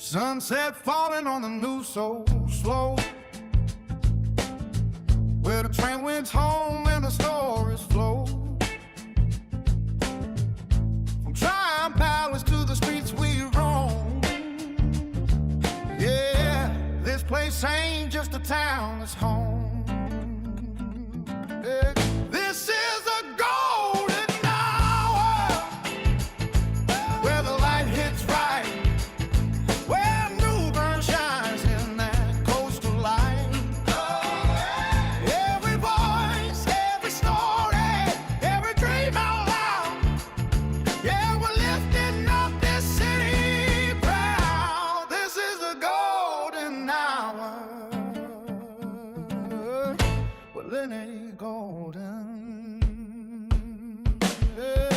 Sunset falling on the news so slow, where the train went home and the stories flow. From Tryon Palace to the streets we roam. Yeah, this place ain't just a town, it's home. Yeah. This is a golden hour, where the light hits right, where New Bern shines in that coastal light. Every voice, every story, every dream out loud. Yeah, we're lifting up this city proud. This is a golden hour. Well, it ain't golden. Yeah.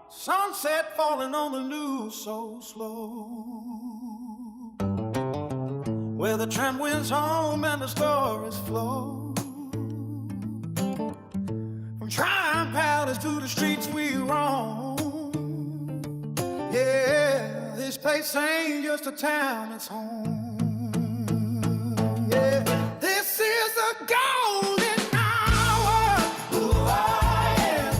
Sunset falling on the news so slow, where the tram winds home and the stories flow. From Tryon Palace to the streets we roam. Yeah, this place ain't just a town, it's home. Yeah, this is a golden hour. Ooh, I am.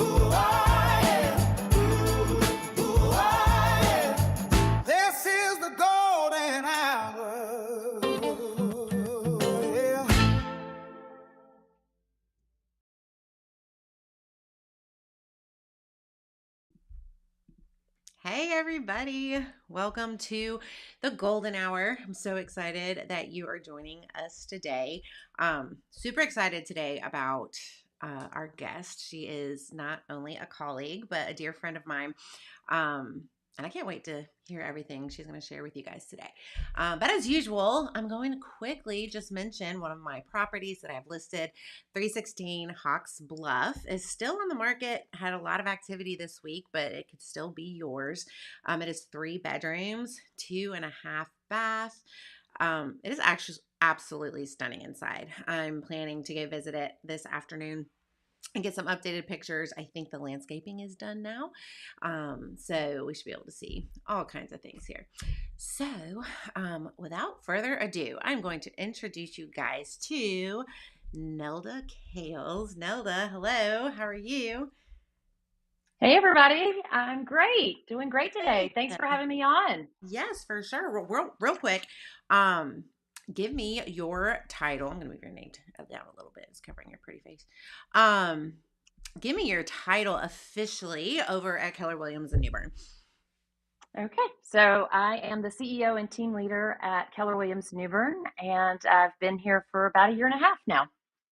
Ooh, I am. Ooh, I am. This is the golden hour. Yeah. Hey everybody, welcome to the Golden Hour. I'm so excited that you are joining us today. Super excited today about our guest. She is not only a colleague, but a dear friend of mine. And I can't wait to hear everything she's going to share with you guys today. But as usual, I'm going to quickly just mention one of my properties that I've listed. 316 Hawks Bluff is still on the market. Had a lot of activity this week, but it could still be yours. It is 3 bedrooms, 2.5 baths. It is actually absolutely stunning inside. I'm planning to go visit it this afternoon and get some updated pictures. I think the landscaping is done now. So we should be able to see all kinds of things here. So without further ado, I'm going to introduce you guys to Nelda Kales. Nelda, hello. How are you? Hey everybody, I'm great. Doing great today. Thanks for having me on. Yes, for sure. Real quick, give me your title. I'm going to move your name down a little bit. It's covering your pretty face. Give me your title officially over at Keller Williams in New Bern. Okay, so I am the CEO and team leader at Keller Williams New Bern, and I've been here for about 1.5 years now.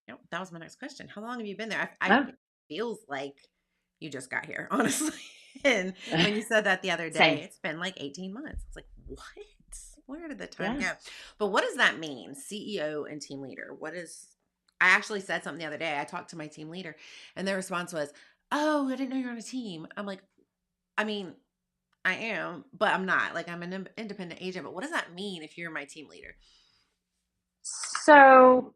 No, that was my next question. How long have you been there? Oh, It feels like you just got here, honestly. And when you said that the other day, same. it's been like 18 months. It's like, what? Where did the time Yeah. go? But what does that mean? CEO and team leader. I actually said something the other day. I talked to my team leader and their response was, "Oh, I didn't know you're on a team." I'm like, I mean, I am, but I'm not. Like, I'm an independent agent. But what does that mean if you're my team leader? So,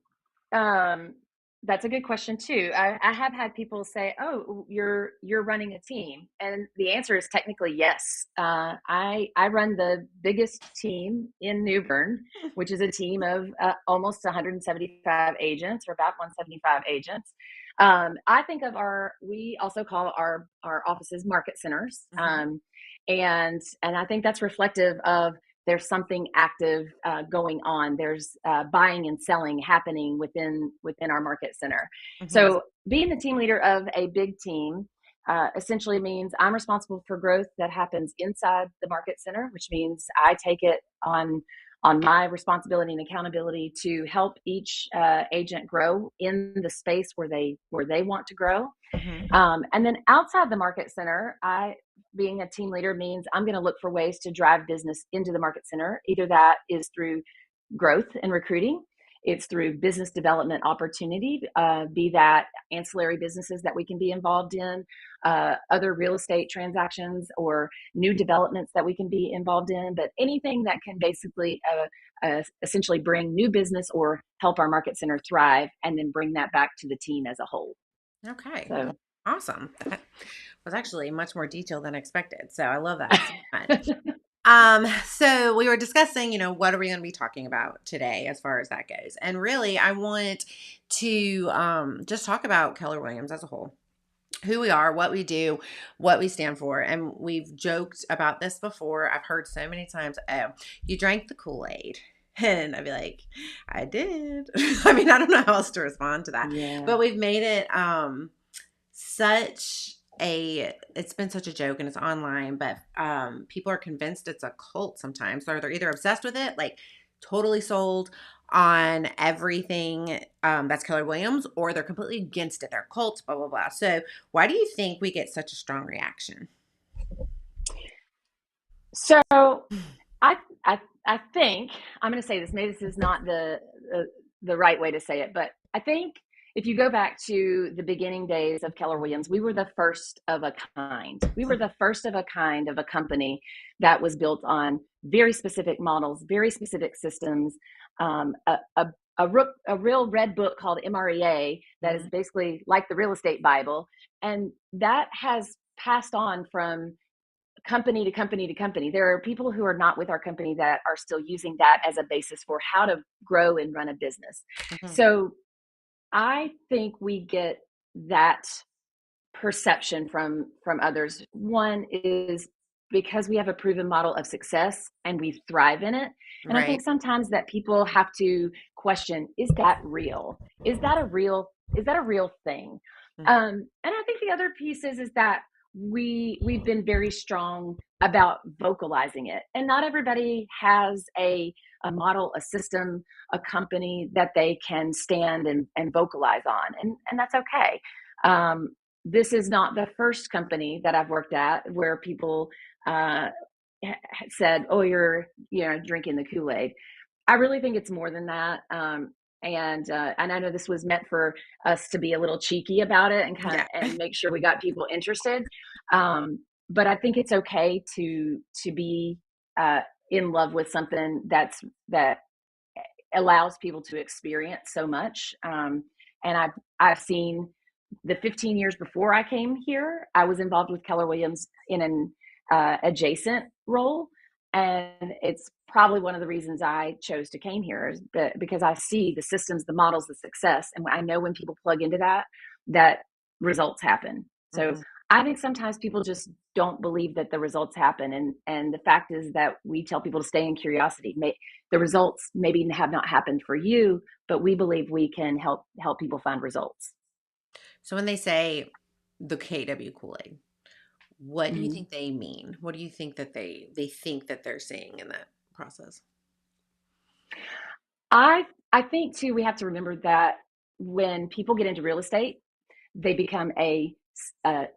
um, that's a good question too. I have had people say, "Oh, you're running a team," and the answer is technically yes. I run the biggest team in New Bern, which is a team of almost 175 agents, or about 175 agents. I think of we also call our offices market centers, Mm-hmm. and I think that's reflective of there's something active going on. There's buying and selling happening within our market center. Mm-hmm. So being the team leader of a big team essentially means I'm responsible for growth that happens inside the market center, which means I take it on my responsibility and accountability to help each agent grow in the space where they want to grow. Mm-hmm. And then outside the market center, being a team leader means I'm going to look for ways to drive business into the market center. Either that is through growth and recruiting, it's through business development opportunity, be that ancillary businesses that we can be involved in, other real estate transactions or new developments that we can be involved in, but anything that can basically essentially bring new business or help our market center thrive and then bring that back to the team as a whole. Okay. So Awesome. That was actually much more detailed than expected. So I love that so much. So we were discussing, what are we going to be talking about today as far as that goes? And really, I want to just talk about Keller Williams as a whole, who we are, what we do, what we stand for. And we've joked about this before. I've heard so many times, oh, you drank the Kool-Aid. And I'd be like, I did. I mean, I don't know how else to respond to that. yeah. But we've made it it's been such a joke, and it's online, but people are convinced it's a cult sometimes. So they're either obsessed with it, like totally sold on everything that's Keller Williams, or they're completely against it. They're cults, blah, blah, blah. So why do you think we get such a strong reaction? So I I think I'm going to say this. Maybe this is not the right way to say it, but I think if you go back to the beginning days of Keller Williams, we were the first of a kind. We were the first of a kind of a company that was built on very specific models, very specific systems, a real red book called MREA that is basically like the real estate Bible. And that has passed on from company to company to company. There are people who are not with our company that are still using that as a basis for how to grow and run a business. Mm-hmm. So I think we get that perception from others. One is because we have a proven model of success and we thrive in it. And I think sometimes that people have to question, is that real? Is that a real thing? Mm-hmm. And I think the other piece is that we've been very strong about vocalizing it. And not everybody has a model, a system, a company that they can stand and vocalize on. And that's okay. This is not the first company that I've worked at where people said, "Oh, you're drinking the Kool-Aid." I really think it's more than that. And I know this was meant for us to be a little cheeky about it and and make sure we got people interested. But I think it's okay to be in love with something that allows people to experience so much. And I've seen the 15 years before I came here, I was involved with Keller Williams in an adjacent role. And it's probably one of the reasons I chose to came here is because I see the systems, the models, the success. And I know when people plug into that results happen. So I think sometimes people just don't believe that the results happen. And the fact is that we tell people to stay in curiosity. The results maybe have not happened for you, but we believe we can help people find results. So when they say the KW Kool-Aid, what do you think they mean? What do you think that they think that they're saying in that process? I think too, we have to remember that when people get into real estate, they become a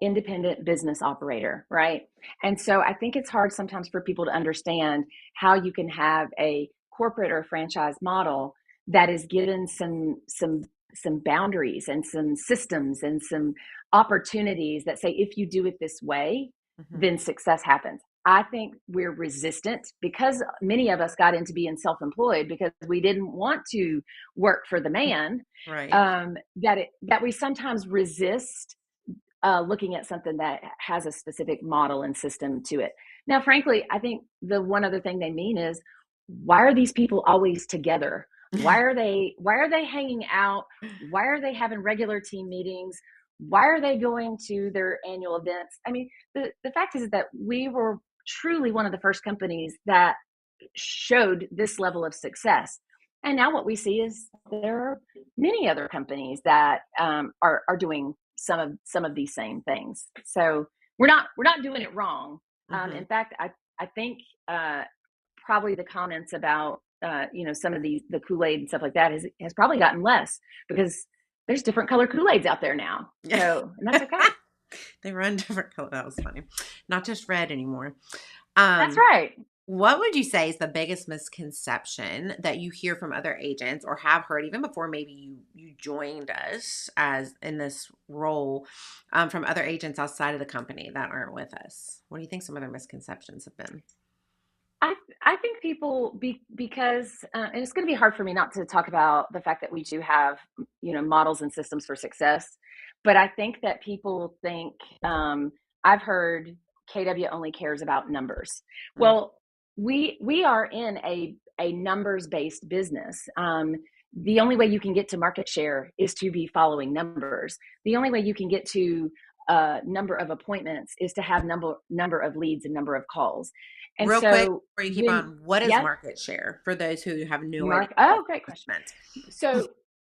independent business operator, right? And so I think it's hard sometimes for people to understand how you can have a corporate or franchise model that is given some boundaries and some systems and some opportunities that say, if you do it this way, then success happens. I think we're resistant because many of us got into being self-employed because we didn't want to work for the man. Right. That we sometimes resist looking at something that has a specific model and system to it. Now, frankly, I think the one other thing they mean is, why are these people always together? Why are they hanging out? Why are they having regular team meetings? Why are they going to their annual events? I mean, the fact is that we were truly one of the first companies that showed this level of success. And now what we see is there are many other companies that are doing some of these same things. So we're not doing it wrong. In fact, I think probably the comments about some of the Kool-Aid and stuff like that has probably gotten less because there's different color Kool-Aids out there now. So, and that's okay. They run different color. That was funny. Not just red anymore. That's Um, right. what would you say is the biggest misconception that you hear from other agents or have heard even before maybe you joined us as in this role from other agents outside of the company that aren't with us? What do you think some other misconceptions have been? I think people because and it's going to be hard for me not to talk about the fact that we do have models and systems for success, but I think that people think I've heard KW only cares about numbers. Mm. Well, we are in a numbers based business. The only way you can get to market share is to be following numbers. The only way you can get to number of appointments is to have number of leads and number of calls. And Real quick, so before you keep when, on, what is yeah, market share for those who have no idea Mark, what oh, great this question. meant? So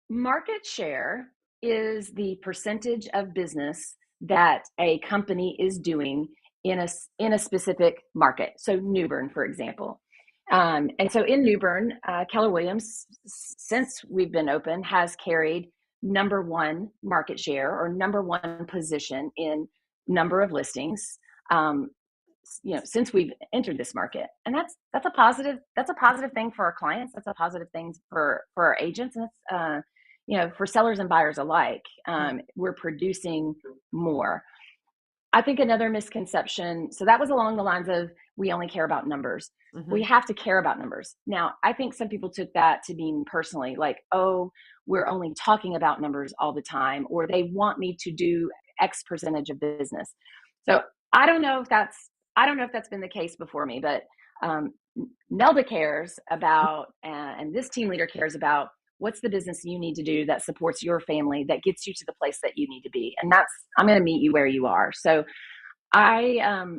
market share is the percentage of business that a company is doing in a specific market. So New Bern, for example. And so in New Bern, Keller Williams, since we've been open, has carried number one market share or number one position in number of listings. Since we've entered this market, and that's a positive thing for our clients. That's a positive thing for our agents, and it's for sellers and buyers alike. We're producing more. I think another misconception, so that was along the lines of we only care about numbers. Mm-hmm. We have to care about numbers. Now, I think some people took that to mean personally, like, oh, we're only talking about numbers all the time, or they want me to do X percentage of business. So I don't know if that's been the case before me, but um, Nelda cares about, and this team leader cares about what's the business you need to do that supports your family, that gets you to the place that you need to be. And I'm going to meet you where you are. So I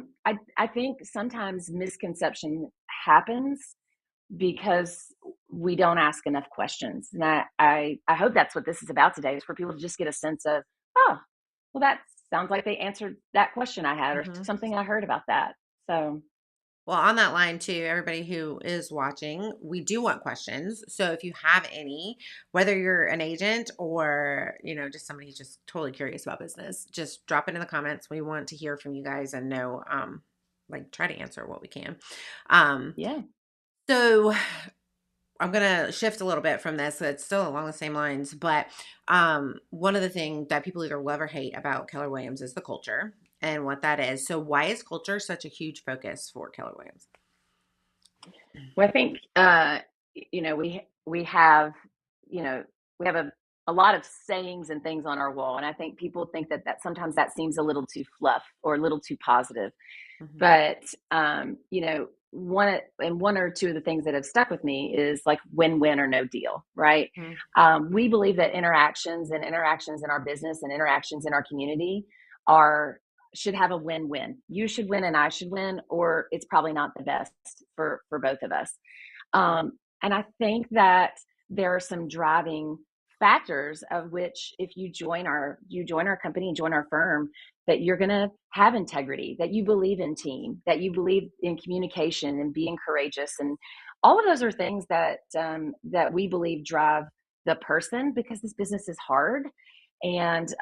think sometimes misconception happens because we don't ask enough questions. And I hope that's what this is about today, is for people to just get a sense of, oh, well, that sounds like they answered that question I had or Mm-hmm. something I heard about that. So Well, on that line too, everybody who is watching, we do want questions. So if you have any, whether you're an agent or, just somebody who's just totally curious about business, just drop it in the comments. We want to hear from you guys and know, try to answer what we can. yeah. So I'm going to shift a little bit from this. It's still along the same lines, but one of the things that people either love or hate about Keller Williams is the culture and what that is. So why is culture such a huge focus for Keller Williams? Well, I think we have we have a lot of sayings and things on our wall, and I think people think that sometimes that seems a little too fluff or a little too positive. Mm-hmm. But one or two of the things that have stuck with me is like win-win or no deal, right? We believe that interactions in our business and interactions in our community are should have a win-win. You should win and I should win, or it's probably not the best for both of us. And I think that there are some driving factors of which if you join our company and join our firm, that you're going to have integrity, that you believe in team, that you believe in communication and being courageous, and all of those are things that we believe drive the person, because this business is hard. And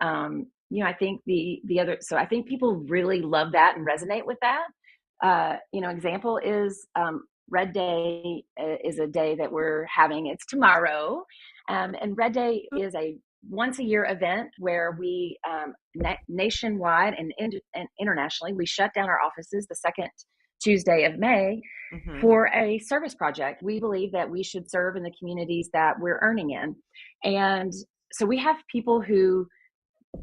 I think the other, so I think people really love that and resonate with that. Example is Red Day is a day that we're having. It's tomorrow. And Red Day is a once a year event where we nationwide and internationally, we shut down our offices the second Tuesday of May for a service project. We believe that we should serve in the communities that we're earning in. And so we have people who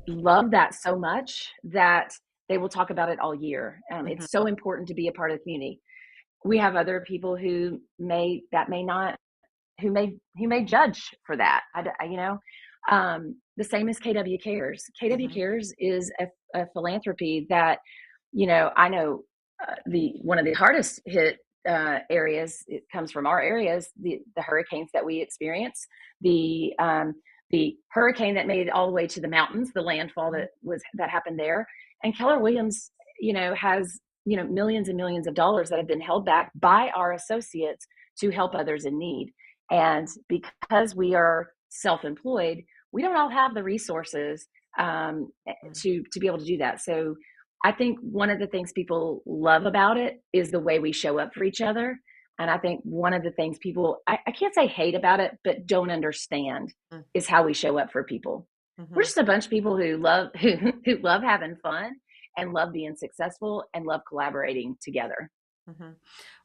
love that so much that they will talk about it all year. It's so important to be a part of the community. We have other people who may not, who may judge for that. The same as KW Cares. KW Cares is a philanthropy that, I know the one of the hardest hit areas, it comes from our areas, the hurricanes that we experience, the hurricane that made it all the way to the mountains, the landfall that happened there. And Keller Williams, has millions and millions of dollars that have been held back by our associates to help others in need. And because we are self-employed, we don't all have the resources to be able to do that. So I think one of the things people love about it is the way we show up for each other. And I think one of the things people, I can't say hate about it, but don't understand is how we show up for people. We're just a bunch of people who love who love having fun and love being successful and love collaborating together. Well,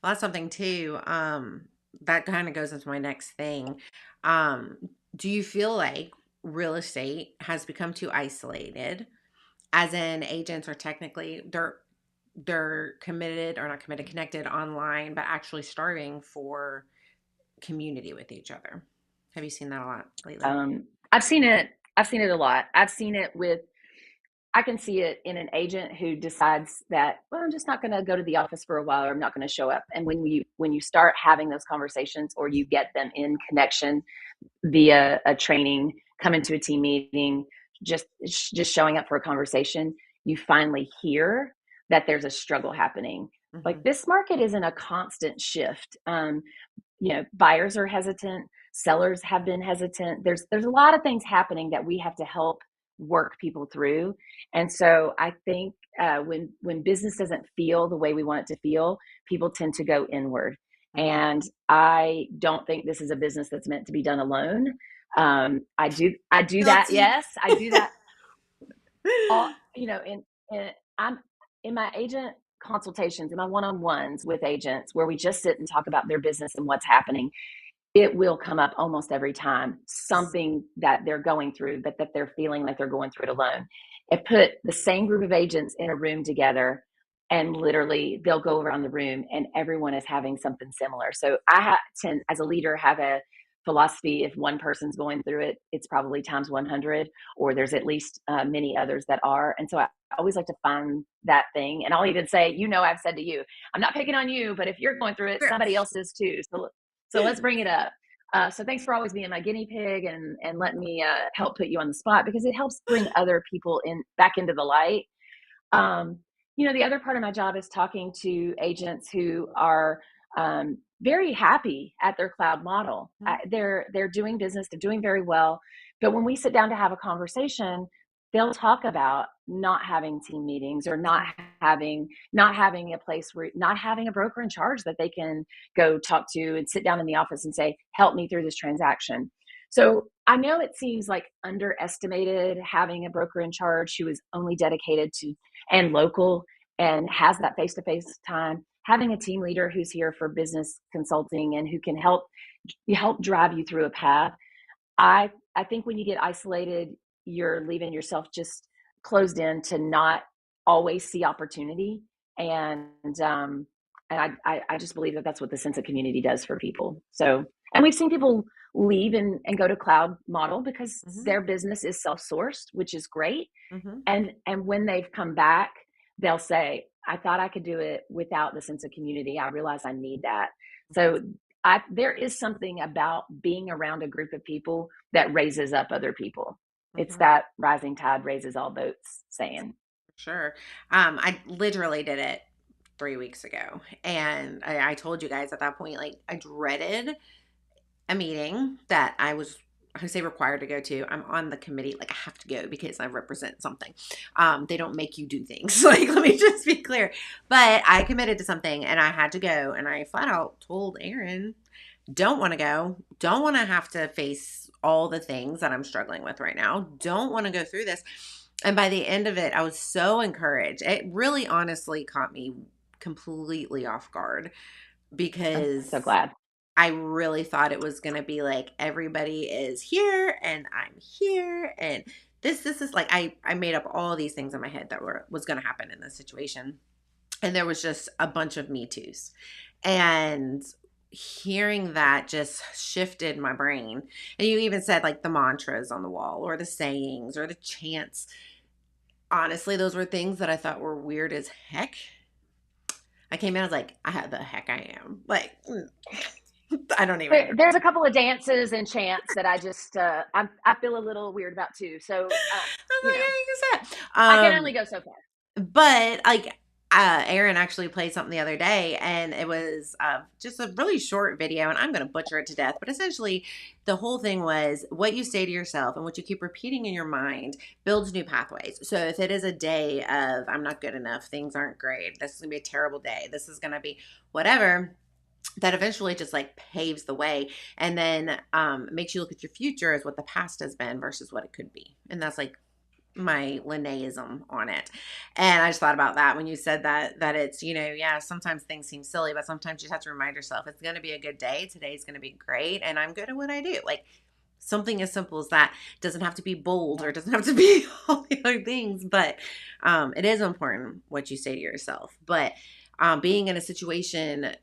that's something too. That kind of goes into my next thing. Um, do you feel like real estate has become too isolated? As in, agents are technically they're committed or not committed, connected online, but actually starving for community with each other. Have you seen that a lot lately? I've seen it. I've seen it a lot. I've seen it with. I can see it in an agent who decides that, well, I'm just not going to go to the office for a while, or I'm not going to show up. And when you start having those conversations, or you get them in connection via a training, coming to a team meeting, just showing up for a conversation, you finally hear that there's a struggle happening. Mm-hmm. Like, this market is in a constant shift. Buyers are hesitant, sellers have been hesitant. There's a lot of things happening that we have to help work people through. And so I think when business doesn't feel the way we want it to feel, people tend to go inward. Mm-hmm. And I don't think this is a business that's meant to be done alone. I do that. Yes, I do that. All, I'm in my agent consultations, in my one-on-ones with agents, where we just sit and talk about their business and what's happening. It will come up almost every time, something that they're going through, but that they're feeling like they're going through it alone. It put the same group of agents in a room together, and literally they'll go around the room and everyone is having something similar. So I tend, as a leader, have a philosophy: if one person's going through it, it's probably times 100, or there's at least many others that are. And so I always like to find that thing. And I'll even say, I've said to you, I'm not picking on you, but if you're going through it, somebody else is too. So let's bring it up. So thanks for always being my guinea pig, and let me help put you on the spot, because it helps bring other people back into the light. Um, the other part of my job is talking to agents who are very happy at their cloud model. They're doing business, they're doing very well, but when we sit down to have a conversation, they'll talk about not having team meetings, or having not having a place where not having a broker in charge that they can go talk to and sit down in the office and say, help me through this transaction. So I know it seems like underestimated, having a broker in charge who is only dedicated to and local and has that face-to-face time, having a team leader who's here for business consulting and who can help drive you through a path. I think when you get isolated, you're leaving yourself just closed in to not always see opportunity. And I just believe that that's what the sense of community does for people. So, and we've seen people leave and go to cloud model because their business is self-sourced, which is great. And when they've come back, they'll say, I thought I could do it without the sense of community. I realize I need that. So there is something about being around a group of people that raises up other people. It's that rising tide raises all boats saying. Sure. I literally did it 3 weeks ago. And I told you guys at that point, like, I dreaded a meeting that I say required to go to. I'm on the committee, like I have to go because I represent something. They don't make you do things. Like, let me just be clear. But I committed to something and I had to go. And I flat out told Aaron, don't want to go. Don't want to have to face all the things that I'm struggling with right now. Don't want to go through this. And by the end of it, I was so encouraged. It really honestly caught me completely off guard, because I'm so glad. I really thought it was going to be like, everybody is here and I'm here. And this is like, I made up all these things in my head that was going to happen in this situation. And there was just a bunch of Me Too's. And hearing that just shifted my brain. And you even said like the mantras on the wall, or the sayings, or the chants. Honestly, those were things that I thought were weird as heck. I came in, I was like, the heck I am. Like, I don't even. There's a couple of dances and chants that I just I feel a little weird about too. So I'm like, I can I only go so far. But like, Aaron actually played something the other day, and it was just a really short video, and I'm going to butcher it to death. But essentially, the whole thing was what you say to yourself and what you keep repeating in your mind builds new pathways. So if it is a day of I'm not good enough, things aren't great, this is going to be a terrible day, this is going to be whatever, that eventually just like paves the way, and then makes you look at your future as what the past has been versus what it could be. And that's like my Linnaeism on it. And I just thought about that when you said that it's, yeah, sometimes things seem silly, but sometimes you just have to remind yourself it's going to be a good day. Today's going to be great. And I'm good at what I do. Like something as simple as that. It doesn't have to be bold, or it doesn't have to be all the other things, but it is important what you say to yourself. But being in a situation,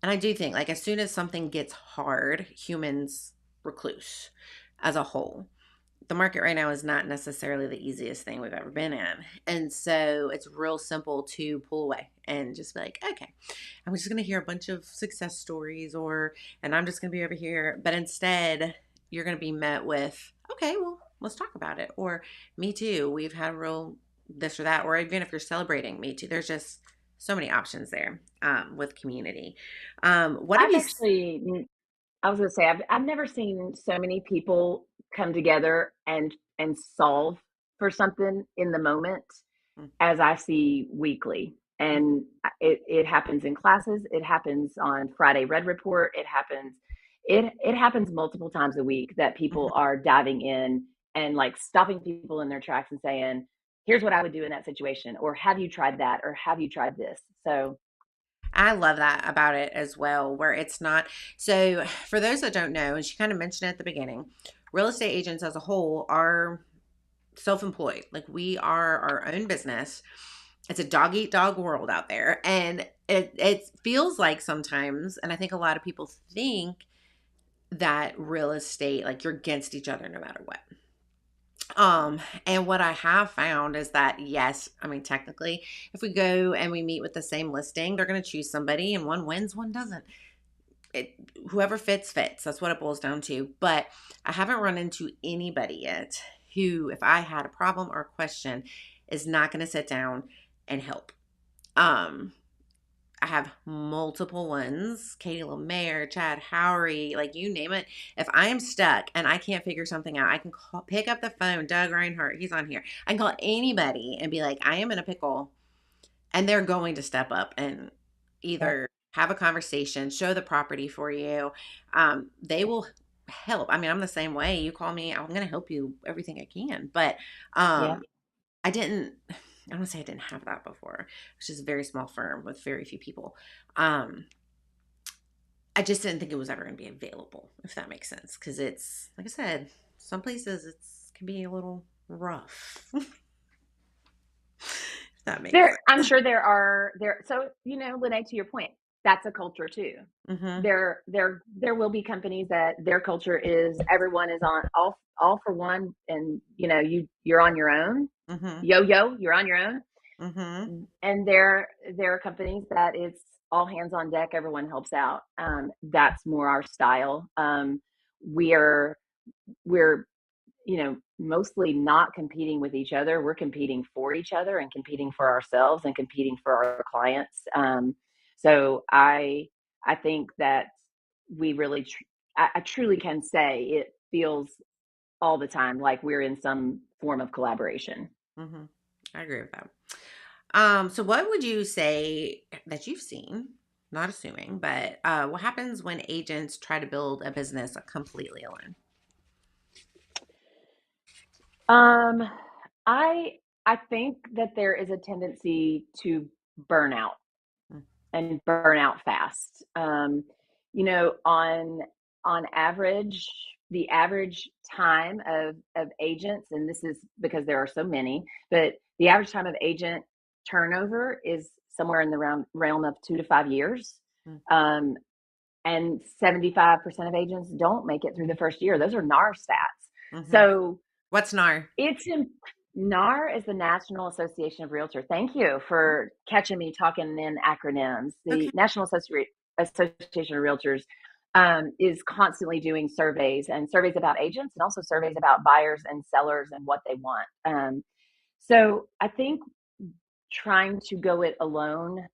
and I do think like as soon as something gets hard, humans recluse as a whole. The market right now is not necessarily the easiest thing we've ever been in. And so it's real simple to pull away and just be like, okay, I'm just going to hear a bunch of success stories, and I'm just going to be over here. But instead, you're going to be met with, okay, well, let's talk about it. Or me too. We've had real this or that. Or even if you're celebrating, me too. There's just so many options there with community. What have I've you? actually, I was going to say, I've never seen so many people come together and solve for something in the moment as I see weekly. And it happens in classes. It happens on Friday Red Report. It happens multiple times a week that people are diving in and like stopping people in their tracks and saying, here's what I would do in that situation, or have you tried that, or have you tried this? So I love that about it as well, where it's not. So, for those that don't know, and she kind of mentioned it at the beginning, real estate agents as a whole are self employed. Like, we are our own business. It's a dog eat dog world out there. And it feels like sometimes, and I think a lot of people think that real estate, like, you're against each other no matter what. And what I have found is that yes, I mean technically, if we go and we meet with the same listing, they're going to choose somebody, and one wins, one doesn't. It Whoever fits fits. That's what it boils down to. But I haven't run into anybody yet who, if I had a problem or a question, is not going to sit down and help. Um, I have multiple ones, Katie LeMaire, Chad Howery, like you name it. If I am stuck and I can't figure something out, I can pick up the phone. Doug Reinhardt, he's on here. I can call anybody and be like, I am in a pickle. And they're going to step up and yeah, either have a conversation, show the property for you. They will help. I mean, I'm the same way. You call me, I'm going to help you everything I can. But yeah. I didn't, I don't want to say I didn't have that before. It's just a very small firm with very few people. Um, I just didn't think it was ever going to be available, if that makes sense. Because it's, like I said, some places it's can be a little rough. If that makes There, I'm sense. sure there. So Lene, to your point, that's a culture too. Mm-hmm. There will be companies that their culture is everyone is on all for one, and you're on your own. Mm-hmm. Yo, you're on your own. Mm-hmm. And there are companies that it's all hands on deck. Everyone helps out. That's more our style. We're we're mostly not competing with each other. We're competing for each other and competing for ourselves and competing for our clients. So I think that we really, I truly can say it feels all the time like we're in some form of collaboration. Mm-hmm. I agree with that. So what would you say that you've seen, not assuming, but what happens when agents try to build a business completely alone? Um, I I think that there is a tendency to burn out and burn out fast. On average, the average time of agents, and this is because there are so many, but the average time of agent turnover is somewhere in the realm of 2 to 5 years. Um, and 75% of agents don't make it through the first year. Those are NAR stats. Mm-hmm. So What's NAR? it's in NAR is the National Association of Realtors. Thank you for catching me talking in acronyms. Okay. The National Association of Realtors is constantly doing surveys, and surveys about agents and also surveys about buyers and sellers and what they want. So I think trying to go it alone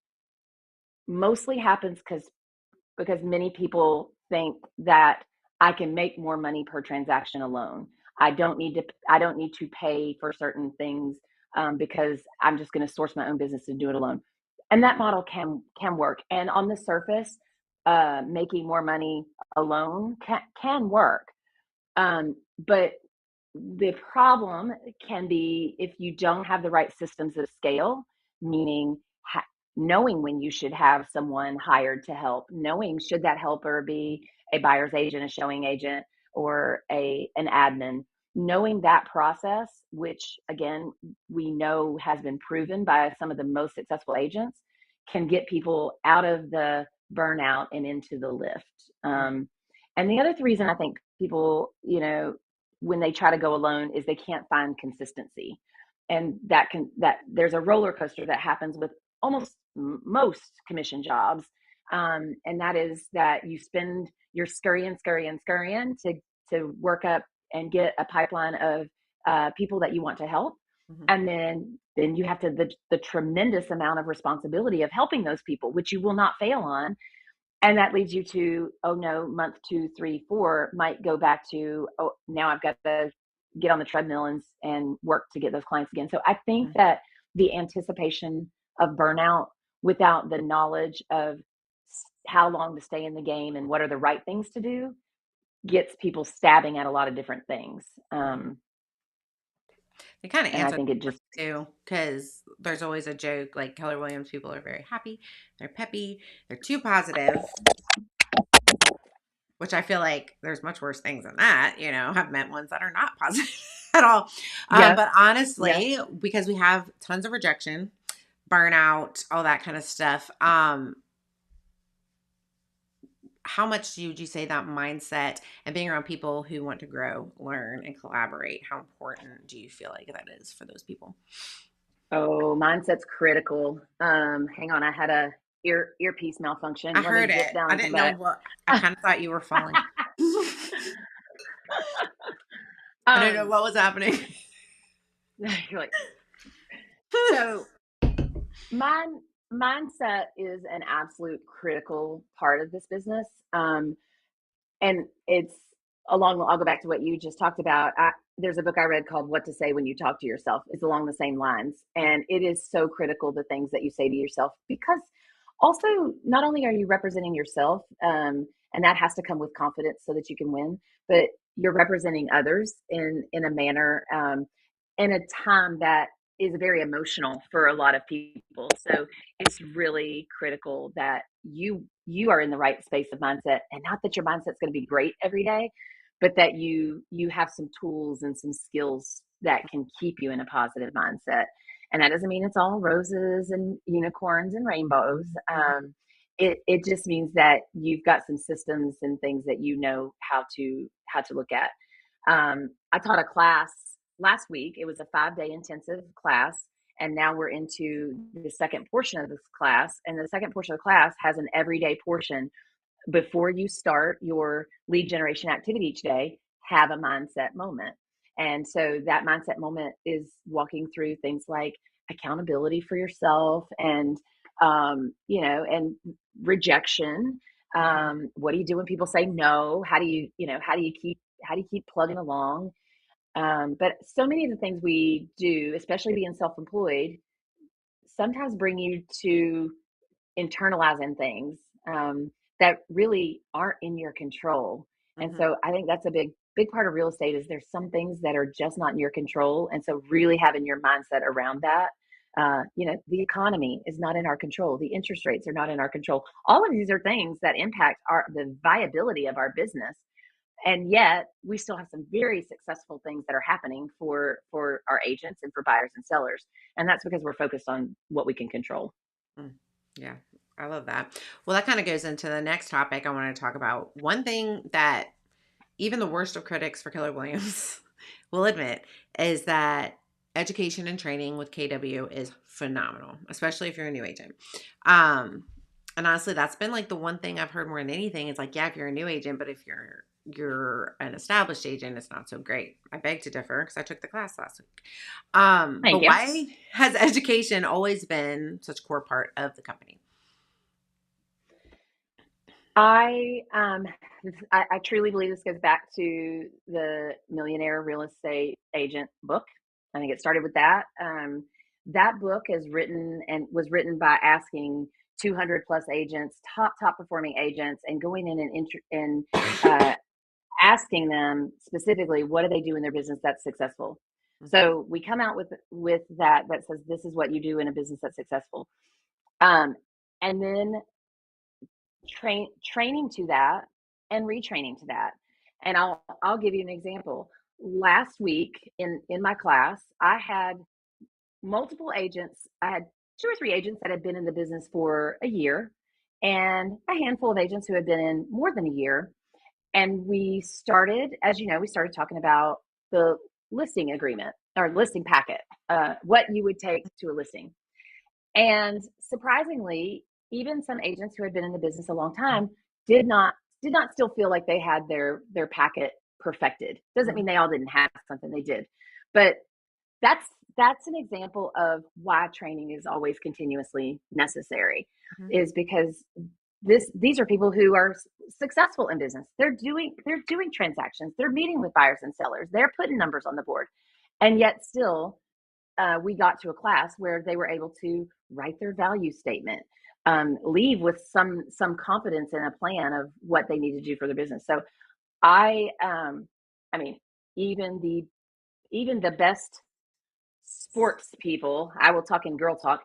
mostly happens because many people think that I can make more money per transaction alone. I don't need to pay for certain things because I'm just going to source my own business and do it alone. And that model can work. And on the surface, making more money alone can work. But the problem can be if you don't have the right systems of scale, meaning knowing when you should have someone hired to help, knowing should that helper be a buyer's agent, a showing agent, or an admin, knowing that process, which again we know has been proven by some of the most successful agents, can get people out of the burnout and into the lift. And the other reason I think people, when they try to go alone is they can't find consistency. And that there's a roller coaster that happens with almost most commission jobs. And that is that you're scurrying to work up and get a pipeline of people that you want to help. And then you have the tremendous amount of responsibility of helping those people, which you will not fail on. And that leads you to, oh no, month 2, 3, 4 might go back to, oh, now I've got to get on the treadmill and work to get those clients again. So I think that the anticipation of burnout without the knowledge of how long to stay in the game and what are the right things to do gets people stabbing at a lot of different things. They kind of And I answer think it just, too, because there's always a joke like Keller Williams people are very happy, they're peppy, they're too positive, which I feel like there's much worse things than that. I've met ones that are not positive at all. yes, But yes. honestly, because we have tons of rejection, burnout, all that kind of stuff. How much would you say that mindset and being around people who want to grow, learn, and collaborate, how important do you feel like that is for those people? Oh, mindset's critical. Hang on, I had a earpiece I malfunction. Let me heard zip it. down I and come didn't know back. what. I kind of thought you were falling. I didn't know um, what was happening. you're like, so mindset is an absolute critical part of this business. And it's I'll go back to what you just talked about. There's a book I read called What to Say When You Talk to Yourself. It's along the same lines. And it is so critical, the things that you say to yourself, because also not only are you representing yourself, and that has to come with confidence so that you can win, but you're representing others in a manner, in a time that is very emotional for a lot of people. So it's really critical that you are in the right space of mindset, and not that your mindset's going to be great every day, but that you have some tools and some skills that can keep you in a positive mindset. And that doesn't mean it's all roses and unicorns and rainbows. It just means that you've got some systems and things that you know how to look at. I taught a class last week. It was a 5-day intensive class, and now we're into the second portion of this class. And the second portion of the class has an everyday portion. Before you start your lead generation activity each day, have a mindset moment. And so that mindset moment is walking through things like accountability for yourself and and rejection. What do you do when people say no? How do you keep plugging along? But so many of the things we do, especially being self-employed, sometimes bring you to internalizing things that really aren't in your control. And Mm-hmm. so I think that's a big part of real estate is there's some things that are just not in your control. And so really having your mindset around that. The economy is not in our control. The interest rates are not in our control. All of these are things that impact the viability of our business. And yet we still have some very successful things that are happening for our agents and for buyers and sellers. And that's because we're focused on what we can control. Mm. Yeah, I love that. Well, that kind of goes into the next topic I want to talk about. One thing that even the worst of critics for Keller Williams will admit is that education and training with KW is phenomenal, especially if you're a new agent. And honestly, that's been like the one thing I've heard more than anything. It's like, yeah, if you're a new agent, but if you're you're an established agent, it's not so great. I beg to differ because I took the class last week. Thank But you. why has education always been such a core part of the company? I truly believe this goes back to the Millionaire Real Estate Agent book. I think it started with that. That book is written and was written by asking 200 plus agents, top performing agents, and going in and asking them specifically what do they do in their business that's successful. Mhm. So we come out with that says this is what you do in a business that's successful, um, and then training to that and retraining to that. And I'll give you an example. Last week in my class, I had multiple agents. I had two or three agents that had been in the business for a year, and a handful of agents who had been in more than a year. And we started, as you know, we started talking about the listing agreement or listing packet, what you would take to a listing. And surprisingly, even some agents who had been in the business a long time did not did not still feel like they had their packet perfected. Doesn't mean Mhm. they all didn't have something, they did. But that's that's an example of why training is always continuously necessary, Mhm. is because these are people who are successful in business. They're doing transactions. They're meeting with buyers and sellers. They're putting numbers on the board. And yet still we got to a class where they were able to write their value statement, leave with some confidence in a plan of what they need to do for their business. So I, I mean, even the even the best sports people, I will talk in girl talk.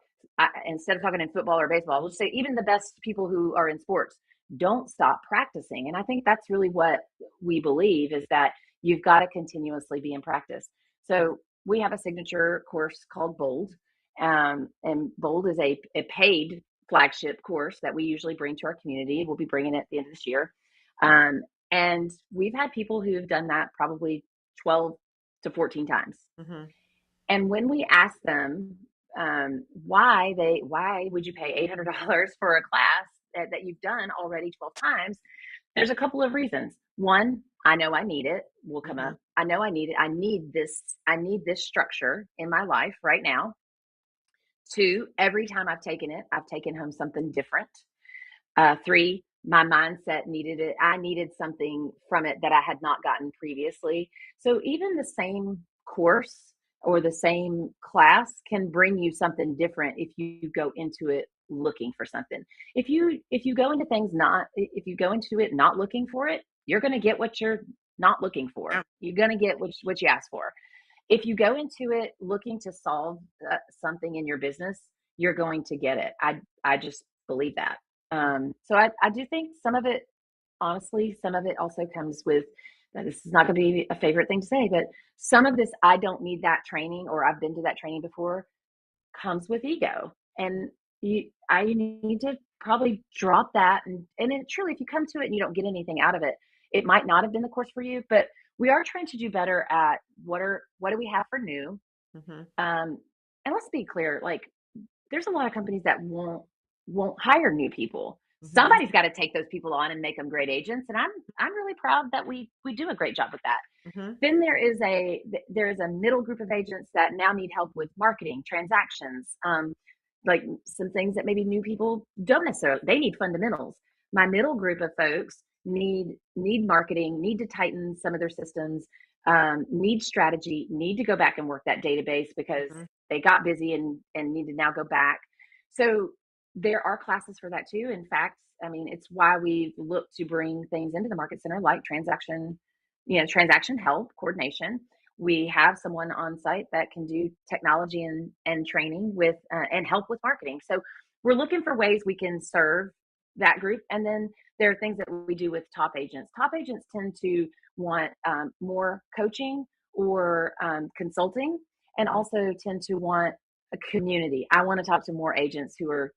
Instead of talking in football or baseball, we'll just say even the best people who are in sports don't stop practicing. And I think that's really what we believe, is that you've got to continuously be in practice. So we have a signature course called Bold. And Bold is a paid flagship course that we usually bring to our community. We'll be bringing it at the end of this year. Um, and we've had people who have done that probably 12 to 14 times. Mhm. And when we ask them why would you pay $800 for a class that you've done already 12 times, there's a couple of reasons. One, I know I need it, will come up. Mhm. I know I need it. I need this structure in my life right now. Two, every time I've taken it, I've taken home something different. Three, my mindset needed it. I needed something from it that I had not gotten previously. So even the same course or the same class can bring you something different if you go into it looking for something. If you go into things not if you go into it not looking for it, you're going to get what you're not looking Yeah. for. You're going to get what you ask for. If you go into it looking to solve something in your business, you're going to get it. I just believe that. So I do think some of it, honestly, some of it also comes with, now this is not going to be a favorite thing to say, but some of this, I don't need that training, or I've been to that training before, comes with ego. And I need to probably drop that. And then truly, if you come to it and you don't get anything out of it, it might not have been the course for you, but we are trying to do better at what do we have for new. Mhm. Um, and let's be clear, like there's a lot of companies that won't hire new people. Mhm. Somebody's got to take those people on and make them great agents, and I'm really proud that we do a great job with that. Mhm. Then there is a middle group of agents that now need help with marketing, transactions, like some things that maybe new people don't necessarily. They need fundamentals. My middle group of folks need marketing, need to tighten some of their systems, need strategy, need to go back and work that database because Mhm. they got busy and need to now go back. So there are classes for that too. In fact, I mean, it's why we've looked to bring things into the market center like transaction help coordination. We have someone on site that can do technology and training with and help with marketing. So we're looking for ways we can serve that group. And then there are things that we do with top agents. Top agents tend to want more coaching or consulting, and Mhm. also tend to want a community. I want to talk to more agents who are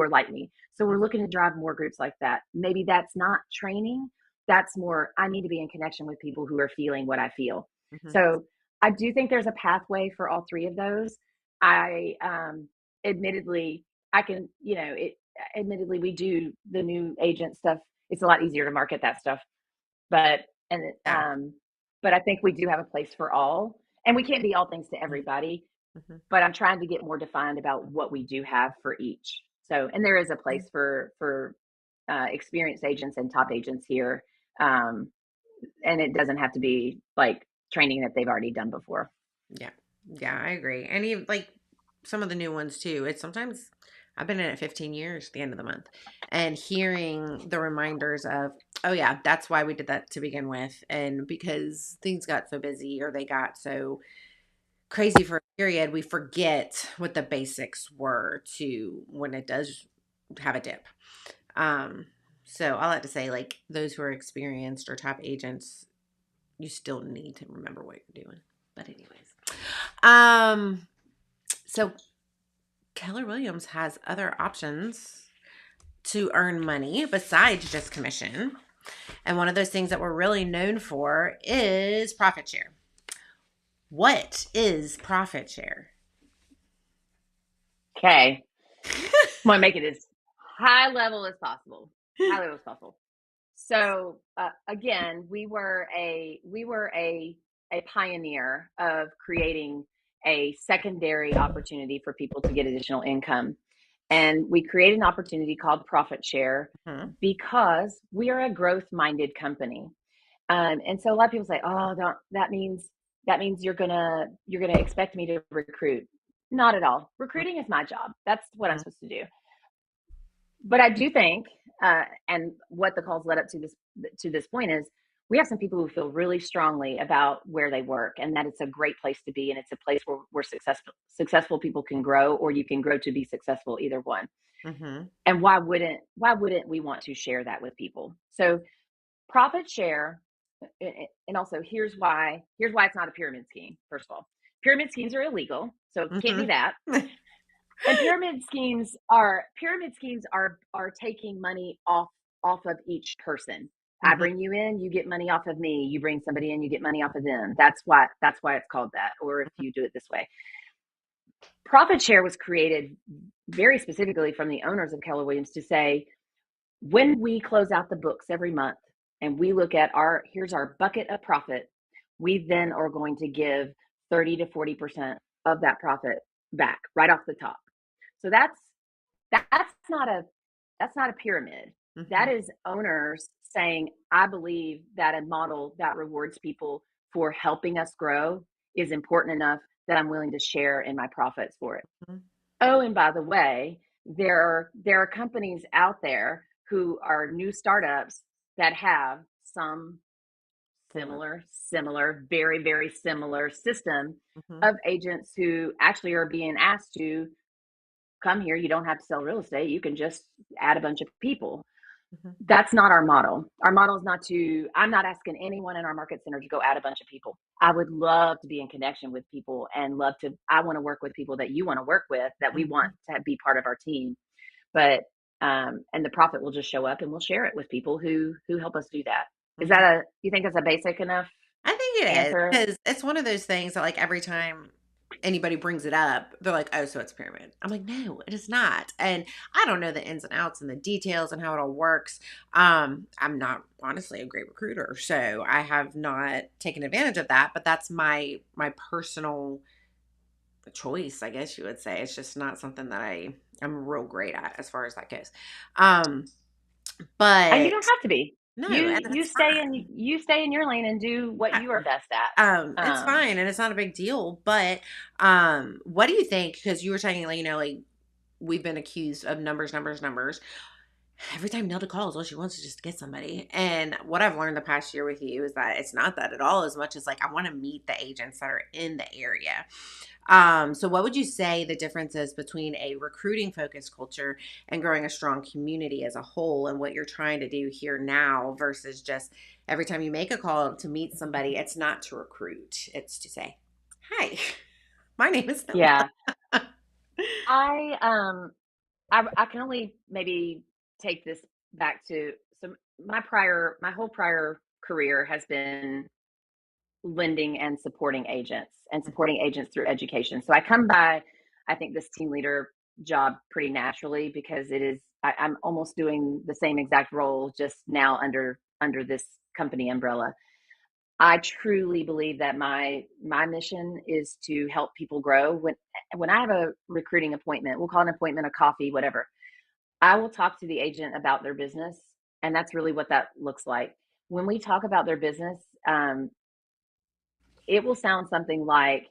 like me. So we're Mhm. looking to drive more groups like that. Maybe that's not training. That's more, I need to be in connection with people who are feeling what I feel. Mhm. So I do think there's a pathway for all three of those. I admittedly, I can, admittedly, we do the new agent stuff. It's a lot easier to market that stuff. But And Yeah. but I think we do have a place for all, and we can't be all things to everybody. Mhm. But I'm trying to get more defined about what we do have for each. So, and there is a Mhm. place for experienced agents and top agents here, um, and it doesn't have to be like training that they've already done before. Yeah. Yeah, I agree. And even like some of the new ones too. It's sometimes I've been in it 15 years at the end of the month and hearing the reminders of, oh yeah, that's why we did that to begin with. And because things got so busy or they got so crazy for a period, we forget what the basics were to when it does have a dip. Um, so I like to say, like those who are experienced or top agents, you still need to remember what you're doing. But anyways, um, so Keller Williams has other options to earn money besides just commission, and one of those things that we're really known for is profit share. What is profit share? Okay, I want to make it as high level as possible. High level as possible. So again, we were a pioneer of creating a secondary opportunity for people to get additional income, and we created an opportunity called profit share Hmm. because we are a growth minded company. And so a lot of people say, "Oh, don't, that means you're gonna expect me to recruit." Not at all. Recruiting is my job. That's what I'm supposed to do. But I do think, and what the calls led up to this point is, we have some people who feel really strongly about where they work, and that it's a great place to be, and it's a place where successful people can grow, or you can grow to be successful, either one. Hmm. And why wouldn't we want to share that with people? So profit share, and also here's why it's not a pyramid scheme. First of all, pyramid schemes are illegal, so can't be Hmm. that. And pyramid schemes are taking money off of each person. I Hmm. bring you in, you get money off of me. You bring somebody in, you get money off of them. That's why it's called that. Or if you do it this way, profit share was created very specifically from the owners of Keller Williams to say, when we close out the books every month and we look at here's our bucket of profit, we then are going to give 30 to 40% of that profit back right off the top. So that's not a pyramid. That Hmm. is owners saying, I believe that a model that rewards people for helping us grow is important enough that I'm willing to share in my profits for it. Oh, and by the way, there are companies out there who are new startups that have some Form. similar, very, very similar system Hmm. of agents who actually are being asked to come here. You don't have to sell real estate. You can just add a bunch of people. Hmm. That's not our model. Our model is not to, I'm not asking anyone in our market center to go add a bunch of people. I would love to be in connection with people and I want to work with people that you want to work with, that we want Hmm. to be part of our team. But, and the profit will just show up and we'll share it with people who help us do that. Hmm. You think that's a basic enough I think it is answer? because it's one of those things that, like, every time anybody brings it up, they're like, "Oh, so it's a pyramid." I'm like, "No, it is not." And I don't know the ins and outs and the details and how it all works. I'm not honestly a great recruiter, so I have not taken advantage of that. But that's my personal choice, I guess you would say. It's just not something that I'm real great at as far as that goes. Um, And you don't but have to be. no, You and you that's stay in fine. you stay in your lane and do what you are best at. It's fine and it's not a big deal. But what do you think? Because you were talking, like, like we've been accused of numbers, numbers, numbers. Every time Nelda calls, all she wants is just to get somebody. And what I've learned the past year with you is that it's not that at all, as much as like I want to meet the agents that are in the area. So what would you say the difference is between a recruiting focused culture and growing a strong community as a whole, and what you're trying to do here now versus just every time you make a call to meet somebody, it's not to recruit, it's to say, "Hi, my name is Nelda." Yeah. I I can only maybe take this back to some my whole prior career has been lending and supporting agents through education. So I come by, I think, this team leader job pretty naturally because I'm almost doing the same exact role, just now under this company umbrella. I truly believe that my mission is to help people grow. When I have a recruiting appointment, we'll call an appointment a coffee, whatever. I will talk to the agent about their business, and that's really what that looks like. When we talk about their business, it will sound something like,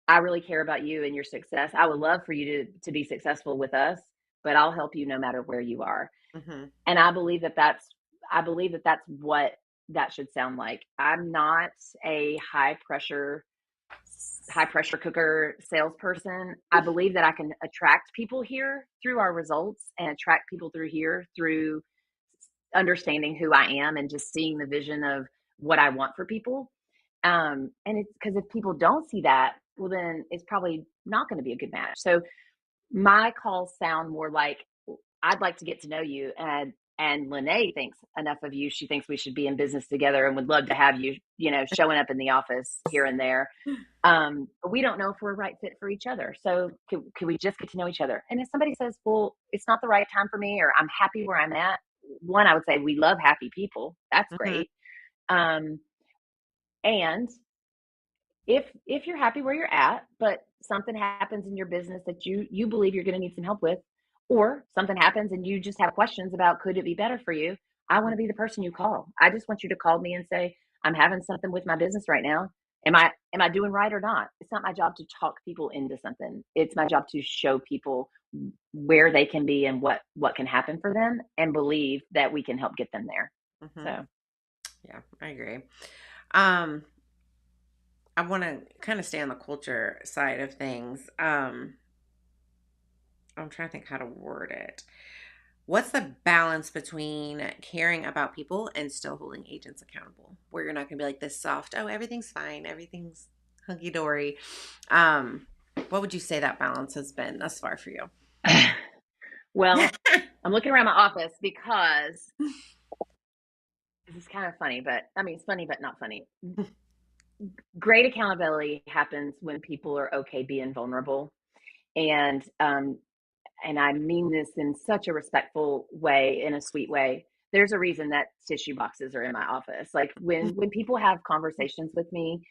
"I really care about you and your success. I would love for you to be successful with us, but I'll help you no matter where you are." Mhm. And I believe that that's what that should sound like. I'm not a high pressure cooker salesperson. I believe that I can attract people here through our results and attract people through here through understanding who I am and just seeing the vision of what I want for people. And it's because if people don't see that, well, then it's probably not going to be a good match. So my calls sound more like, I'd like to get to know you, and Lene thinks enough of you. She thinks we should be in business together and would love to have you, showing up in the office here and there. But we don't know if we're a right fit for each other. So could we just get to know each other? And if somebody says, well, it's not the right time for me, or I'm happy where I'm at, one, I would say we love happy people. That's Mhm. great. Um, and if you're happy where you're at, but something happens in your business that you believe you're going to need some help with, or something happens and you just have questions about could it be better for you, I want Mhm. to be the person you call. I just want you to call me and say, I'm having something with my business right now. Am I doing right or not? It's not my job to talk people into something. It's my job to show people where they can be and what can happen for them, and believe that we can help get them there. Mhm. So Yeah, I agree. Um, I want to kind of stay on the culture side of things. I'm trying to think how to word it. What's the balance between caring about people and still holding agents accountable? Where you're not going to be like this soft, oh, everything's fine, everything's hunky dory. Um, what would you say that balance has been thus far for you? well, I'm looking around my office because this is kind of funny, but I mean, it's funny, but not funny. Great accountability happens when people are okay being vulnerable. And I mean this in such a respectful way, in a sweet way. There's a reason that tissue boxes are in my office. Like when people have conversations with me,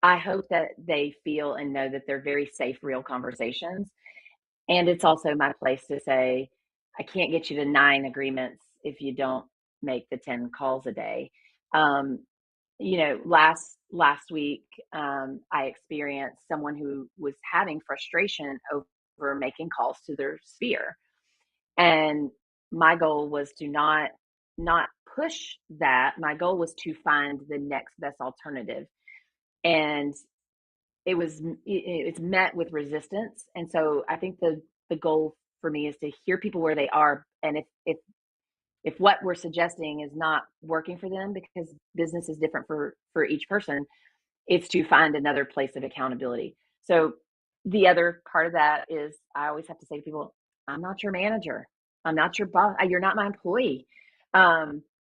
I hope that they feel and know that they're very safe, real conversations. And it's also my place to say, I can't get you to 9 agreements if you don't make the 10 calls a day. Um, last week, I experienced someone who was having frustration over making calls to their sphere, and my goal was to not push that. My goal was to find the next best alternative, and it's met with resistance. And so I think the goal for me is to hear people where they are, and if what we're suggesting is not working for them, because business is different for each person, it's to find another place of accountability. So the other part of that is I always have to say to people, I'm not your manager. I'm not your boss. You're not my employee.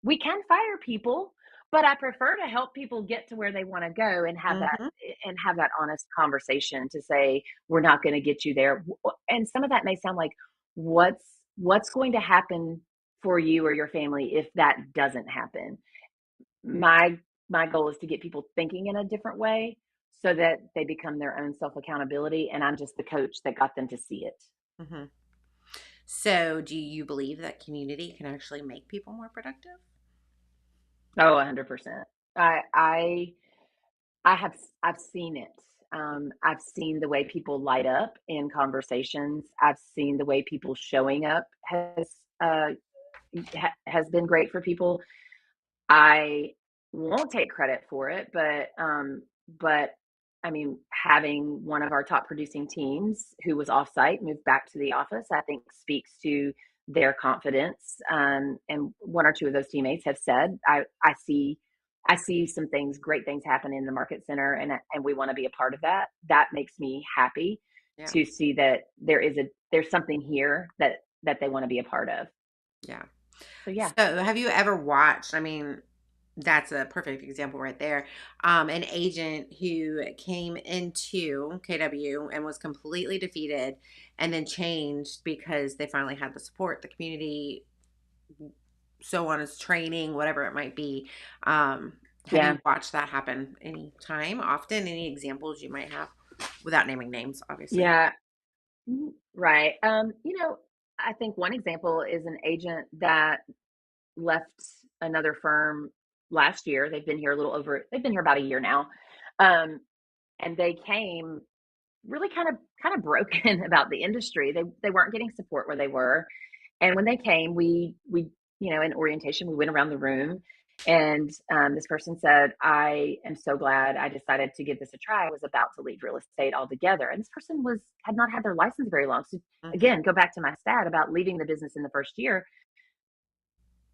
We can fire people, but I prefer to help people get to where they want to go, Hmm. and have that honest conversation to say, we're not going to get you there. And some of that may sound like, what's what's going to happen for you or your family if that doesn't happen? My goal is to get people thinking in a different way so that they become their own self accountability, and I'm just the coach that got them to see it. Hmm. So, do you believe that community can actually make people more productive? Oh, 100%. I I I have I've seen it. I've seen the way people light up in conversations. I've seen the way people showing up uh, has been great for people. I won't take credit for it, but I mean, having one of our top producing teams who was offsite move back to the office, I think speaks to their confidence. And one or two of those teammates have said, I see some things, great things happen in the market center, and we want to be a part of that. That makes me happy Yeah. to see that there's something here that they want to be a part of. Yeah. So yeah. So, have you ever watched? I mean, that's a perfect example right there. An agent who came into KW and was completely defeated and then changed because they finally had the support, the community, so on as training, whatever it might be. Um, Have Yeah. you watched that happen any time, often? Any examples you might have without naming names, obviously? Yeah. Right. I think one example is an agent that left another firm last year. They've been here about a year now. Um, and they came really kind of broken about the industry. They weren't getting support where they were. And when they came, we in orientation, we went around the room, and this person said, "I am so glad I decided to give this a try. I was about to leave real estate altogether." And this person was had not had their license very long. So Hmm. again, go back to my stat about leaving the business in the first year.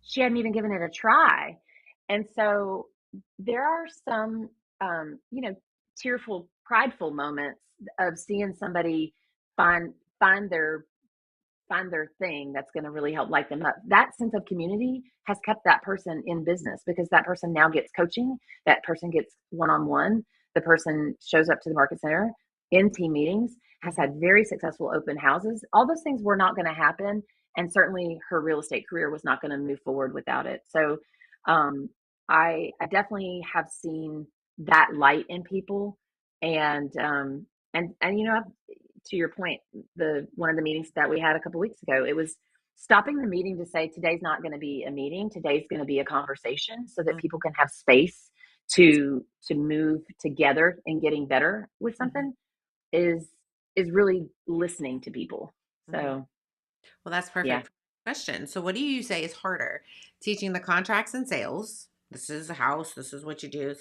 She hadn't even given it a try, and so there are some, tearful, prideful moments of seeing somebody find find their find their thing that's going to really help light them up. That sense of community has kept that person in business because that person now gets coaching, that person gets one-on-one, the person shows up to the market center in team meetings, has Hmm. had very successful open houses. All those things were not going to happen, and certainly her real estate career was not going to move forward without it. So um, I definitely have seen that light in people, and to your point, the one of the meetings that we had a couple weeks ago, it was stopping the meeting to say today's not going to be a meeting, today's going to be a conversation, so that people can have space to move together and getting better with Hmm. something is really listening to people. Hmm. So Well, that's yeah. perfect question. So, what do you say is harder, teaching the contracts and sales? This is a house. This is what you do.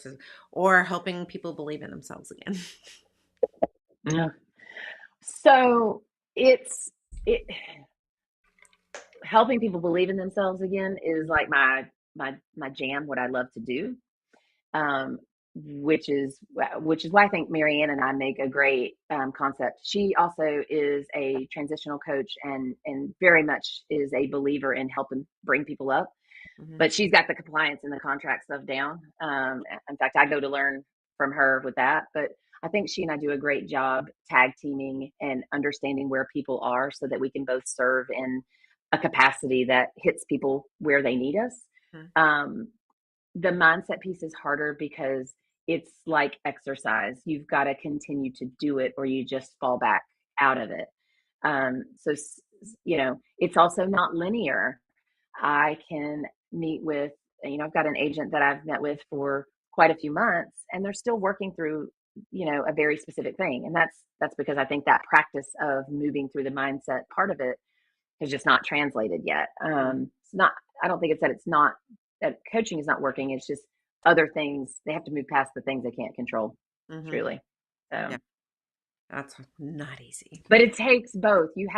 Or helping people believe in themselves again. Yeah. So it's it helping people believe in themselves again is like my jam, what I love to do. um, which is why I think Marianne and I make a great concept. She also is a transitional coach and very much is a believer in helping bring people up. Hmm. But she's got the compliance and the contract stuff down. In fact, I go to learn from her with that. But I think she and I do a great job tag teaming and understanding where people are so that we can both serve in a capacity that hits people where they need us. Um, the mindset piece is harder because it's like exercise. You've got to continue to do it or you just fall back out of it. So, it's also not linear. I can meet with, I've got an agent that I've met with for quite a few months and they're still working through, a very specific thing. And that's because I think that practice of moving through the mindset part of it has just not translated yet. It's not, I don't think it's that it's not, that coaching is not working. It's just other things. They have to move past the things they can't control, Hmm. truly. Yeah, So, that's not easy. but it takes both. You're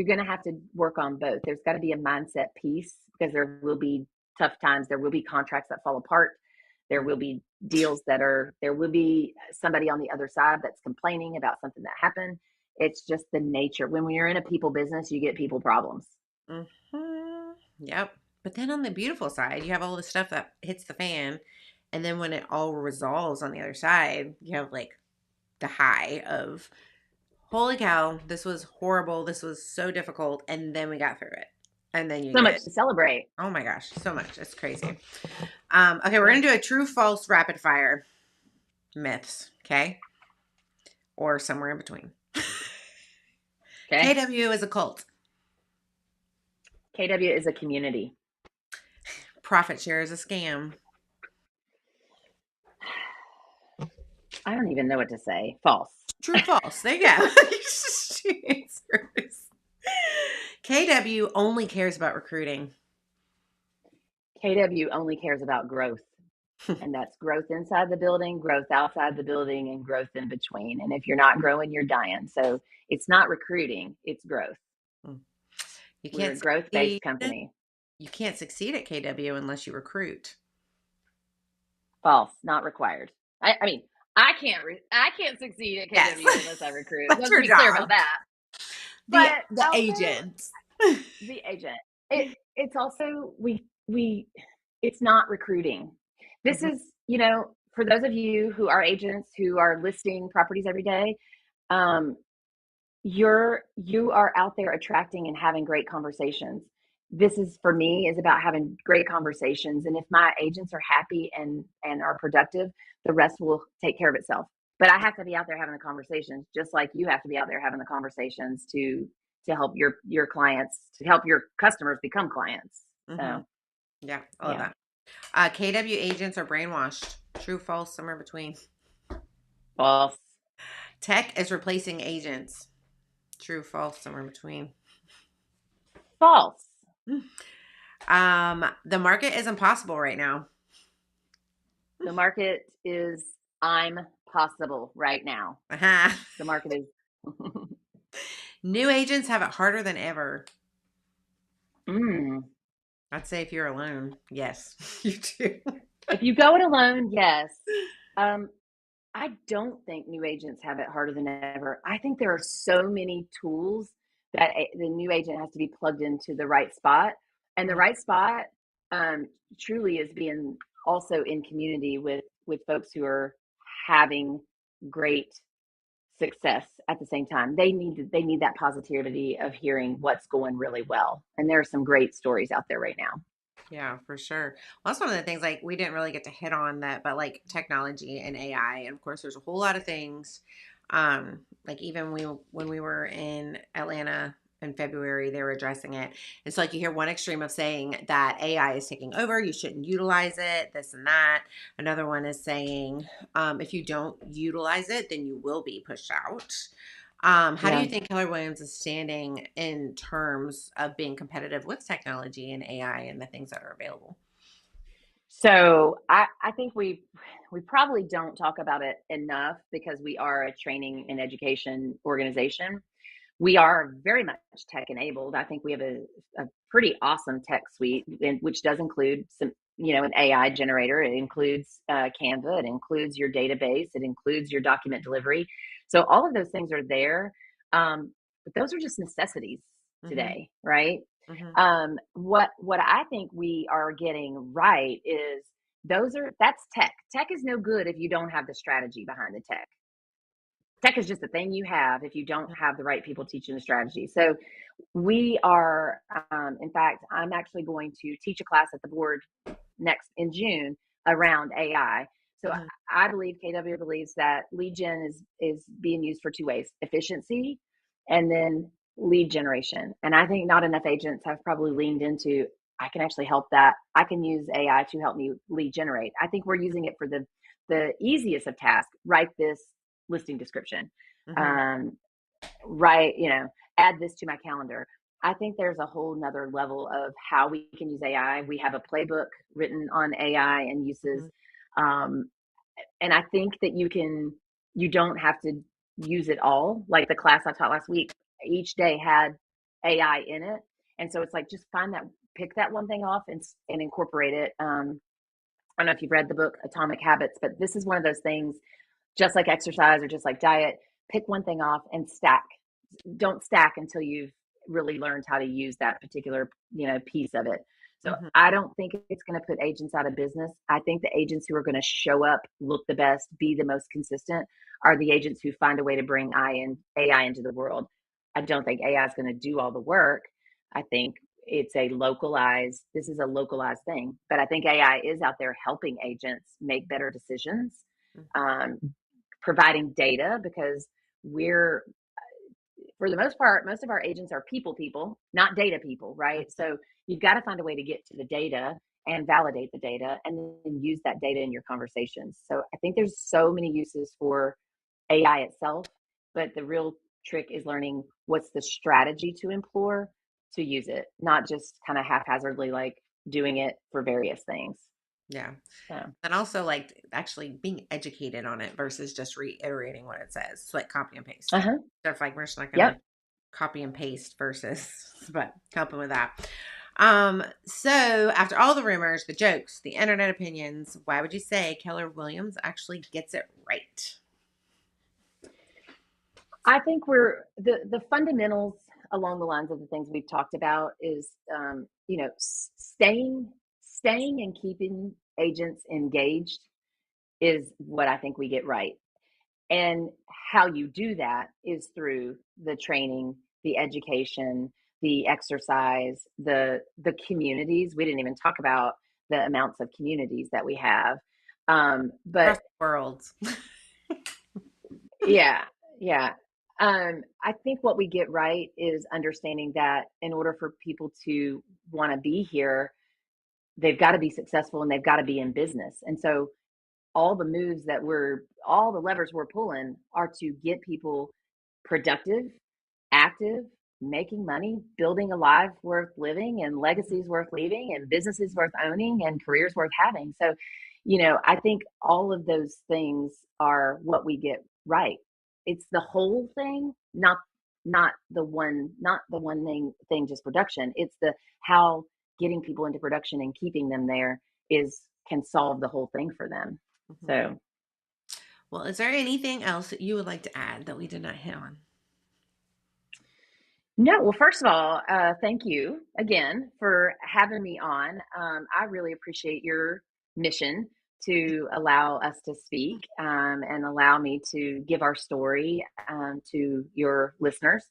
going to have to work on both. There's got to be a mindset piece because there will be tough times. There will be contracts that fall apart. There will be there will be somebody on the other side that's complaining about something that happened. It's just the nature. When you're in a people business, you get people problems. Hmm. Yep. But then on the beautiful side, you have all the stuff that hits the fan. And then when it all resolves on the other side, you have like the high of, holy cow, this was horrible. This was so difficult. And then we got through it. And then you So get, much to celebrate. oh my gosh, so much. It's crazy. Okay, we're Yeah. going to do a true false rapid fire myths. Okay. Or somewhere in between. Okay. KW is a cult. KW is a community. Profit share is a scam. I don't even know what to say. False. True, false. There you go. Answers. KW only cares about recruiting. KW only cares about growth. And that's growth inside the building, growth outside the building, and growth in between. And if you're not growing, you're dying. So it's not recruiting, it's growth. You We're can't a growth succeed. based company. You can't succeed at KW unless you recruit. False, not required. I mean, I can't succeed at Yes, KW unless I recruit. that's Let's your be clear about job. that. The But the also agent. the agent. It's also we it's not recruiting. This Mhm. is, for those of you who are agents who are listing properties every day, um, you are out there attracting and having great conversations. this is for me is about having great conversations. And if my agents are happy and are productive, the rest will take care of itself. But I have to be out there having the conversations, just like you have to be out there having the conversations to help your clients, to help your customers become clients. Mm-hmm. So Yeah, I love yeah, that. KW agents are brainwashed. True, false, somewhere between. false, Tech is replacing agents. True, false, somewhere between. false. The market is impossible right now. The market is I'm possible right now. Uh-huh. The market is. New agents have it harder than ever. mm. I'd say if you're alone, yes, you do. If you go it alone, yes. Um, I don't think new agents have it harder than ever. I think there are so many tools that the new agent has to be plugged into the right spot. And the Mhm. right spot truly is being also in community with folks who are having great success at the same time. They need that positivity of hearing what's going really well. And there are some great stories out there right now. Yeah, for sure. Well, that's one of the things like we didn't really get to hit on that, but like technology and AI, and of course, there's a whole lot of things. Like even when we were in Atlanta in February, they were addressing it. It's like you hear one extreme of saying that AI is taking over, you shouldn't utilize it, this and that. Another one is saying if you don't utilize it, then you will be pushed out. How do Yeah. you think Keller Williams is standing in terms of being competitive with technology and AI and the things that are available? So I think we probably don't talk about it enough because we are a training and education organization. We are very much tech enabled. I think we have a pretty awesome tech suite, which does include some, an AI generator. It includes Canva. It includes your database. It includes your document delivery. So all of those things are there, but those are just necessities Mm-hmm. today, right? Mm-hmm. What I think we are getting right is that's tech. Tech is no good if you don't have the strategy behind the tech. Tech is just a thing you have if you don't have the right people teaching the strategy. So we are, in fact, I'm actually going to teach a class at the board next in June around AI. So Mm-hmm. I believe KW believes that lead gen is being used for two ways: efficiency and then lead generation. And I think not enough agents have probably leaned into I can actually help that. I can use AI to help me lead generate. I think we're using it for the easiest of tasks. Write this listing description. Mm-hmm. Um, write, add this to my calendar. I think there's a whole nother level of how we can use AI. We have a playbook written on AI and uses. Um, and I think that you don't have to use it all. Like the class I taught last week, each day had AI in it. And so it's like, just pick that one thing off and incorporate it. I don't know if you've read the book Atomic Habits, but this is one of those things, just like exercise or just like diet, pick one thing off and stack. Don't stack until you've really learned how to use that particular, piece of it. So Mm-hmm. I don't think it's going to put agents out of business. I think the agents who are going to show up, look the best, be the most consistent are the agents who find a way to bring AI into the world. I don't think AI is going to do all the work. I think this is a localized thing, but I think AI is out there helping agents make better decisions, um, providing data because we're for the most part, most of our agents are people, not data people, right? So you've got to find a way to get to the data and validate the data and then use that data in your conversations. So I think there's so many uses for AI itself, but the real trick is learning what's the strategy to employ to use it, not just kind of haphazardly like doing it for various things. Yeah. So, And also like actually being educated on it versus just reiterating what it says. It's like copy and paste. uh-huh. So if like we're just not gonna Yep. copy and paste versus but helping with that. So after all the rumors, the jokes, the internet opinions, why would you say Keller Williams actually gets it right? I think we're the fundamentals along the lines of the things we've talked about is staying and keeping agents engaged is what I think we get right. And how you do that is through the training, the education, the exercise, the communities. We didn't even talk about the amounts of communities that we have. But Across the world. yeah, yeah. I think what we get right is understanding that in order for people to want to be here, they've got to be successful and they've got to be in business. And so all the levers we're pulling are to get people productive, active, making money, building a life worth living and legacies worth leaving and businesses worth owning and careers worth having. So, I think all of those things are what we get right. It's the whole thing, not the one thing just production. It's the how getting people into production and keeping them there is can solve the whole thing for them. Mhm. So, Well, is there anything else that you would like to add that we did not hit on? no, well, first of all, thank you again for having me on. I really appreciate your mission to allow us to speak and allow me to give our story to your listeners.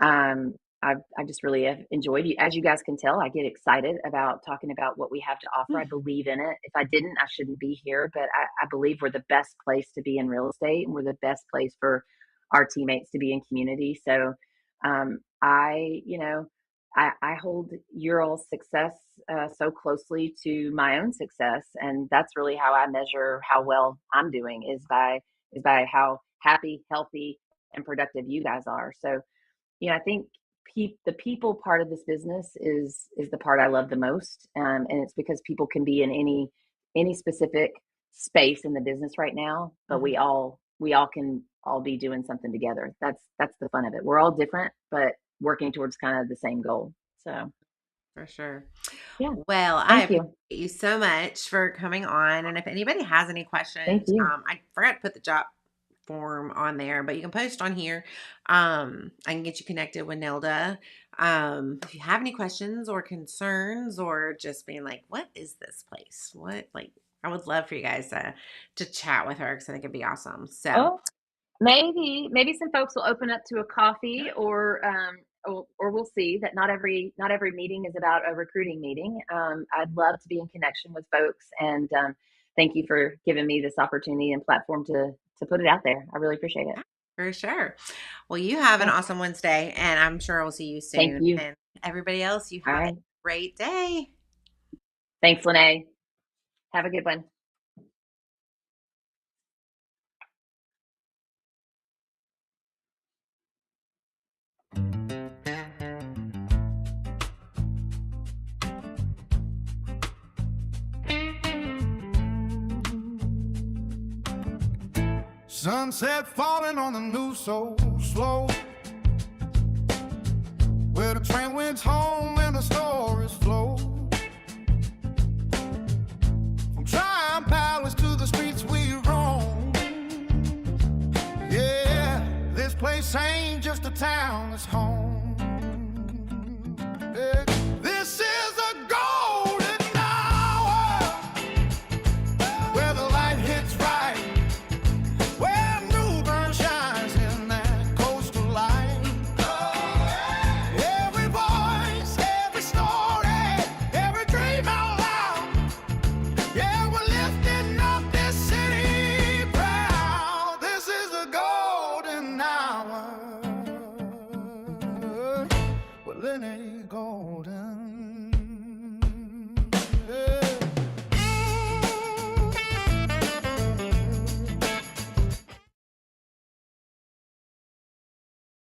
Um, I just really have enjoyed you. As you guys can tell, I get excited about talking about what we have to offer. I believe in it. If I didn't, I shouldn't be here, but I believe we're the best place to be in real estate and we're the best place for our teammates to be in community. So, I hold your all's success so closely to my own success, and that's really how I measure how well I'm doing is by how happy, healthy, and productive you guys are. So, I think the people part of this business is the part I love the most, and it's because people can be in any specific space in the business right now, but Mhm. we all can all be doing something together. That's the fun of it. We're all different, but working towards kind of the same goal. So For sure. yeah, Well, I thank appreciate you, you so much for coming on. And if anybody has any thank questions, you. I forgot to put the job form on there, but you can post on here. I can get you connected with Nelda. If you have any questions or concerns, or just being like, "What is this place?" What like, I would love for you guys to chat with her because I think it'd be awesome. So, Oh, maybe some folks will open up to a coffee or we'll see that not every meeting is about a recruiting meeting. I'd love to be in connection with folks and thank you for giving me this opportunity and platform to put it out there. I really appreciate it. yeah, for sure. Well, you have an Okay. awesome Wednesday, and I'm sure I'll see you Thank soon. you. And everybody else, you All have a right. great day. Thanks, Lene. Have a good one. Sunset falling on the news so slow. Where the train went home and the stories flow. From Tryon Palace to the streets we roam. Yeah, this place ain't just a town, it's home. Yeah. This is a golden hour where the light hits right, where New Bern shines in that coastal light. Every voice, every story, every dream out loud. Yeah, we're lifting up this city proud. This is the golden hour. Well, it ain't golden.